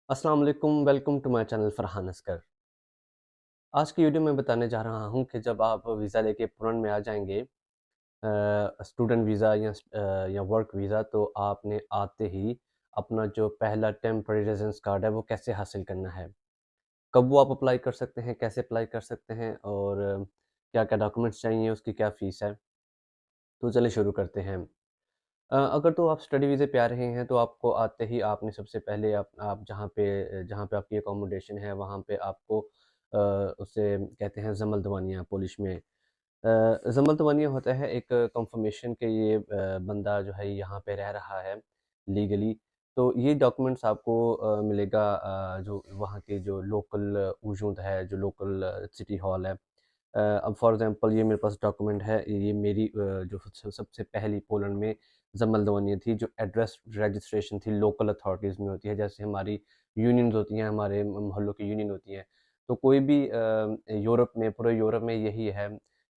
अस्सलाम वालेकुम, welcome to my channel Farhan Asghar. आज की वीडियो में बताने जा रहा हूँ कि जब आप वीज़ा लेके पोलैंड में आ जाएँगे स्टूडेंट वीज़ा या वर्क वीज़ा, तो आपने आते ही अपना जो पहला टेम्परेरी रेज़िडेंस कार्ड है वो कैसे हासिल करना है। कब वो आप अप्लाई कर सकते हैं, कैसे अप्लाई कर सकते हैं और क्या-क्या डॉक्यूमेंट्स चाहिए, उसकी क्या फ़ीस है। तो चलिए शुरू करते हैं। अगर तो आप स्टडी वीज़े पे आ रहे हैं तो आपको आते ही आपने सबसे पहले आप जहाँ पे आपकी अकोमोडेशन है वहाँ पे आपको उसे कहते हैं ज़मल दवानिया पोलिश में। ज़मल दवानिया होता है एक कंफर्मेशन कि ये बंदा जो है यहाँ पे रह रहा है लीगली। तो ये डॉक्यूमेंट्स आपको मिलेगा जो वहाँ के जो लोकल वजूद है, जो लोकल सिटी हॉल है। अब फॉर एग्ज़ाम्पल ये मेरे पास डॉक्यूमेंट है, ये मेरी जो सबसे पहली पोलैंड में ज़मल दवानिया थी, जो एड्रेस रजिस्ट्रेशन थी लोकल अथॉरिटीज़ में होती है, जैसे हमारी यूनियंस होती हैं, हमारे मोहल्लों की यूनियन होती हैं। तो कोई भी यूरोप में पूरे यूरोप में यही है,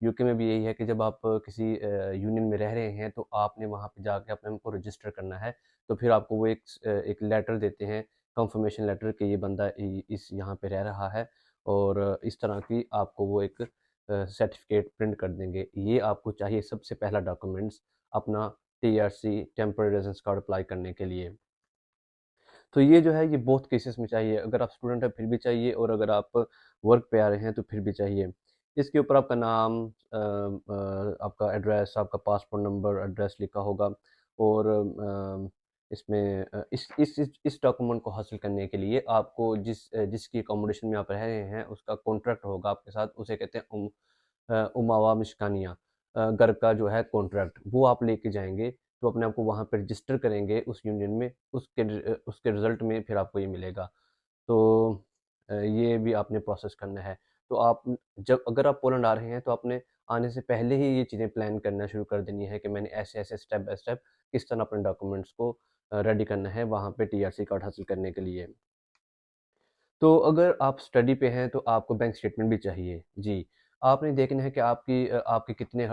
यूके में भी यही है कि जब आप किसी यूनियन में रह रहे हैं, तो आपने वहाँ पे जाके अपने आप को रजिस्टर करना है। तो फिर आपको वो एक लेटर देते हैं, कन्फर्मेशन लेटर कि ये बंदा इस यहाँ पे रह रहा है और इस तरह की आपको वो एक सर्टिफ़िकेट प्रिंट कर देंगे। ये आपको चाहिए सबसे पहला डॉक्यूमेंट्स अपना TRC temporary residence card apply करने के लिए। तो ये जो है ये बोथ केसेस में चाहिए, अगर आप स्टूडेंट हैं फिर भी चाहिए और अगर आप वर्क पे आ रहे हैं तो फिर भी चाहिए। इसके ऊपर आपका नाम आपका एड्रेस, आपका पासपोर्ट नंबर, एड्रेस लिखा होगा और इसमें इस डॉक्यूमेंट को हासिल करने के लिए आपको जिसकी अकोमोडेशन में आप रह रहे हैं उसका कॉन्ट्रैक्ट होगा आपके साथ, उसे कहते हैं उमावा मिश्कानिया, घर का जो है कॉन्ट्रैक्ट, वो आप लेके जाएँगे, तो अपने आप को वहाँ पे रजिस्टर करेंगे उस यूनियन में, उसके रिज़ल्ट में फिर आपको ये मिलेगा। तो ये भी आपने प्रोसेस करना है। तो आप जब अगर आप पोलैंड आ रहे हैं, तो आपने आने से पहले ही ये चीज़ें प्लान करना शुरू कर देनी है कि मैंने ऐसे-ऐसे स्टेप बाय स्टेप किस तरह अपने डॉक्यूमेंट्स को रेडी करना है वहाँ पे टीआरसी कार्ड हासिल करने के लिए। तो अगर आप स्टडी पे हैं तो आपको बैंक स्टेटमेंट भी चाहिए। जी, आपने देखना है कि आपकी कितने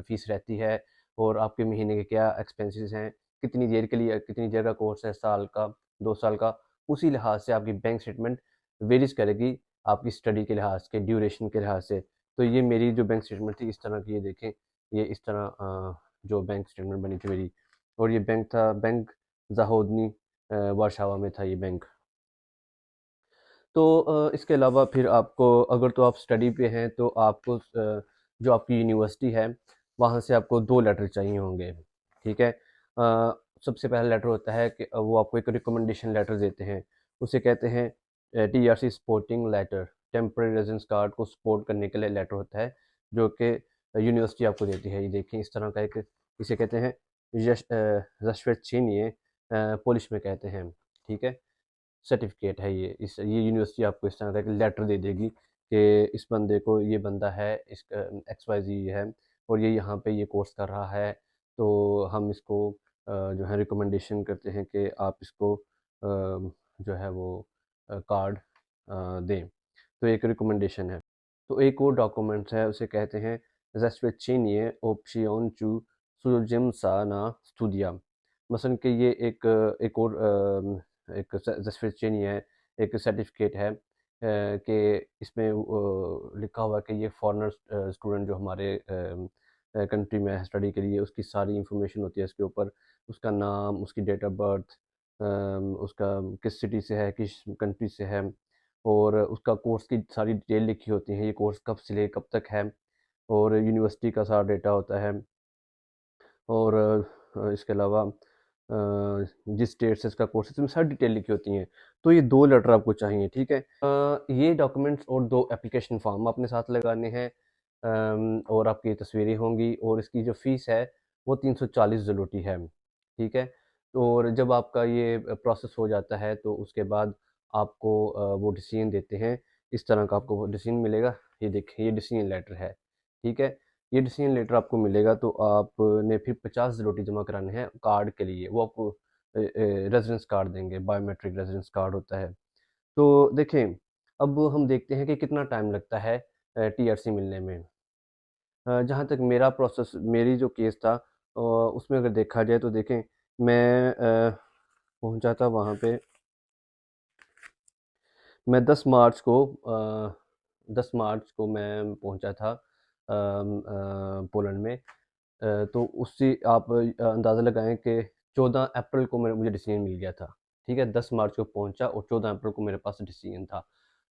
फ़ीस रहती है और आपके महीने के क्या एक्सपेंसेस हैं, कितनी देर का कोर्स है, साल का, 2 साल का, उसी लिहाज से आपकी बैंक स्टेटमेंट वेरीज़ करेगी आपकी स्टडी के लिहाज के, ड्यूरेशन के लिहाज से। तो ये मेरी जो बैंक स्टेटमेंट थी इस तरह की, ये देखें, ये इस तरह जो बैंक स्टेटमेंट बनी थी मेरी और ये बैंक ज़ाहोदनी वार्शावा में था ये बैंक। तो इसके अलावा फिर आपको अगर तो आप स्टडी पे हैं तो आपको जो आपकी यूनिवर्सिटी है वहाँ से आपको 2 लेटर चाहिए होंगे, ठीक है? सबसे पहला लेटर होता है कि वो आपको एक रिकमेंडेशन लेटर देते हैं, उसे कहते हैं TRC supporting letter, temporary residence card को सपोर्ट करने के लिए लेटर होता है, जो कि यूनिवर्सिटी आपको देती है। ये देखिए इस तरह का एक, इसे कहते हैं ज़ास्वेरचीनिए पोलिश में कहते हैं, ठीक है? सर्टिफ़िकेट है ये यूनिवर्सिटी आपको इस तरह का एक लेटर दे देगी कि इस बंदे को, ये बंदा है, इसका XYZ है और ये यहाँ पे ये कोर्स कर रहा है, तो हम इसको जो है रिकमेंडेशन करते हैं कि आप इसको जो है वो कार्ड दें। तो एक रिकमेंडेशन है। तो एक और डॉक्यूमेंट्स है, उसे कहते हैं ज़ास्वेरचीनिए Option zu Zugemsa Studia। मसलन कि ये एक और एक ज़ास्वेरचीनिए है, एक सर्टिफ़िकेट है कि इसमें लिखा हुआ है कि ये फ़ॉरेनर स्टूडेंट जो हमारे कंट्री में है स्टडी के लिए, उसकी सारी इन्फॉर्मेशन होती है इसके ऊपर। उसका नाम, उसकी डेट ऑफ़ बर्थ, उसका किस सिटी से है, किस कंट्री से है और उसका कोर्स की सारी डिटेल लिखी होती है, ये कोर्स कब से ले कब तक है और यूनिवर्सिटी का सारा डेटा होता है और इसके अलावा जिस डेट से इसका कोर्स है, इसमें सारी डिटेल लिखी होती हैं। तो ये 2 लेटर आपको चाहिए, ठीक है? ये डॉक्यूमेंट्स और 2 एप्लीकेशन फॉर्म अपने साथ लगाने हैं और आपकी तस्वीरें होंगी और इसकी जो फ़ीस है, वो 340 ज़लोटी है, ठीक है? और जब आपका ये प्रोसेस हो जाता है, तो उसके बाद आपको वो डिसीजन देते हैं, इस तरह का आपको वो डिसीजन मिलेगा। ये देखिए, ये डिसीजन लेटर है, ठीक है? ये डिसीजन लेटर आपको मिलेगा तो आपने फिर 50 ज़लोटी जमा कराने हैं कार्ड के लिए, वो आपको रेज़िडेंस कार्ड देंगे, बायोमेट्रिक रेज़िडेंस कार्ड होता है। तो देखें, अब हम देखते हैं कि कितना टाइम लगता है टीआरसी मिलने में। जहाँ तक मेरा प्रोसेस, मेरी जो केस था उसमें अगर देखा जाए तो देखें, मैं पहुँचा था वहाँ पे मैं 10 मार्च को मैं पहुंचा था पोलैंड में। तो उससे आप अंदाज़ा लगाएं कि 14 अप्रैल को मुझे डिसीजन मिल गया था। ठीक है, 10 मार्च को पहुंचा और 14 अप्रैल को मेरे पास डिसीजन था।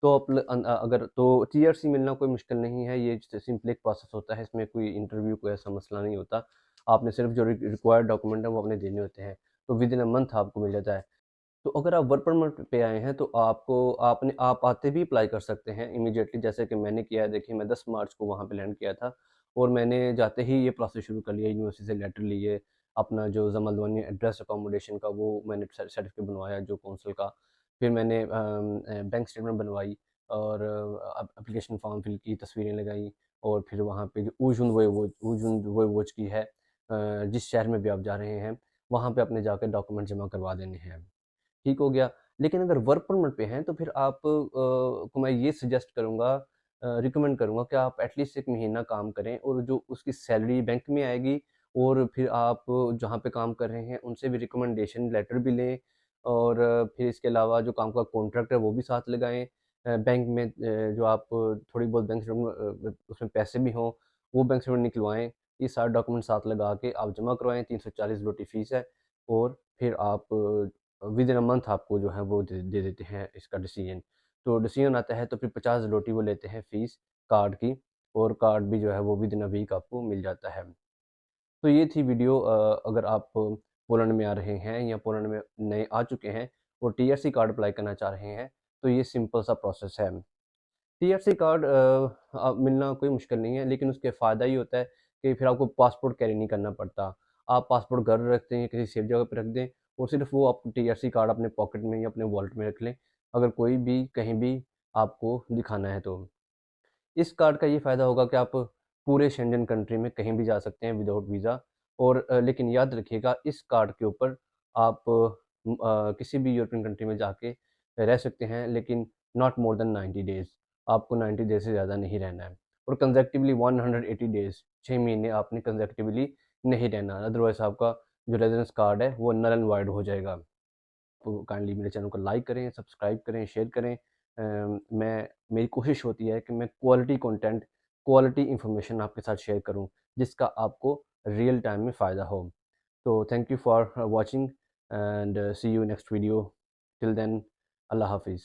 तो अगर तो टीआरसी मिलना कोई मुश्किल नहीं है, ये सिंपल एक प्रोसेस होता है, इसमें कोई इंटरव्यू कोई ऐसा मसला नहीं होता। आपने सिर्फ जो रिक्वायर्ड डॉक्यूमेंट है वो अपने देने होते हैं, तो विद इन अ मंथ आपको मिल जाता है। तो अगर आप वर्क परमिट पे आए हैं तो आप आते भी अप्लाई कर सकते हैं इमीडिएटली, जैसे कि मैंने किया है। देखिए, मैं 10 मार्च को वहाँ पे लैंड किया था और मैंने जाते ही ये प्रोसेस शुरू कर लिया। यूनिवर्सिटी से लेटर लिए, अपना जो जमालवानी एड्रेस अकोमोडेशन का वो मैंने सर्टिफिकेट बनवाया जो कौंसल का। फिर मैंने बैंक स्टेटमेंट बनवाई और एप्लीकेशन फॉर्म फिल की, तस्वीरें लगाई और फिर वहाँ पे जो ऊजुन वोइवोज की है, जिस शहर में भी आप जा रहे हैं वहाँ पे अपने जाकर डॉक्यूमेंट जमा करवा देने हैं। ठीक हो गया। लेकिन अगर वर्क परमिट पे हैं तो फिर आप को मैं ये सजेस्ट करूँगा, रिकमेंड करूँगा कि आप एटलीस्ट 1 महीना काम करें और जो उसकी सैलरी बैंक में आएगी और फिर आप जहाँ पे काम कर रहे हैं उनसे भी रिकमेंडेशन लेटर भी लें और फिर इसके अलावा जो काम का कॉन्ट्रैक्ट है वो भी साथ लगाएँ। बैंक में जो आप थोड़ी बहुत बैंक स्टेटमेंट उसमें पैसे भी हों, वो बैंक स्टेटमेंट निकलवाएँ। ये सारे डॉक्यूमेंट साथ लगा के आप जमा करवाएँ, 340 ज़लोटी फ़ीस है और फिर आप विद इन अ मंथ आपको जो है वो दे देते हैं इसका डिसीजन। तो डिसीजन आता है तो फिर 50 ज़लोटी वो लेते हैं फ़ीस कार्ड की और कार्ड भी जो है वो विद इन अ वीक आपको मिल जाता है। तो ये थी वीडियो। अगर आप पोलैंड में आ रहे हैं या पोलैंड में नए आ चुके हैं और टीआरसी कार्ड अप्लाई करना चाह रहे हैं, तो ये सिंपल सा प्रोसेस है। टीआरसी कार्ड मिलना कोई मुश्किल नहीं है, लेकिन उसके फ़ायदा ये होता है कि फिर आपको पासपोर्ट कैरी नहीं करना पड़ता। आप पासपोर्ट घर रखते हैं, किसी सेफ जगह पे रख दें और सिर्फ़ वो आप टीआरसी कार्ड अपने पॉकेट में या अपने वॉलेट में रख लें, अगर कोई भी कहीं भी आपको दिखाना है तो। इस कार्ड का ये फ़ायदा होगा कि आप पूरे शेंजन कंट्री में कहीं भी जा सकते हैं विदाउट वीज़ा और लेकिन याद रखिएगा इस कार्ड के ऊपर आप किसी भी यूरोपियन कंट्री में जाके रह सकते हैं, लेकिन नॉट मोर देन 90 डेज़। आपको 90 डेज़ से ज़्यादा नहीं रहना है और कंसेक्टिवली 180 डेज़ 6 महीने आपने कंसेक्टिवली नहीं रहना, अदरवाइज़ आपका जो रेज़िडेंस कार्ड है वो नल एंड वॉइड हो जाएगा। तो काइंडली मेरे चैनल को लाइक करें, सब्सक्राइब करें, शेयर करें। मेरी कोशिश होती है कि मैं क्वालिटी कंटेंट, क्वालिटी इन्फॉर्मेशन आपके साथ शेयर करूं, जिसका आपको रियल टाइम में फ़ायदा हो। तो thank you for watching and see you next video. Till then, अल्लाह हाफिज़।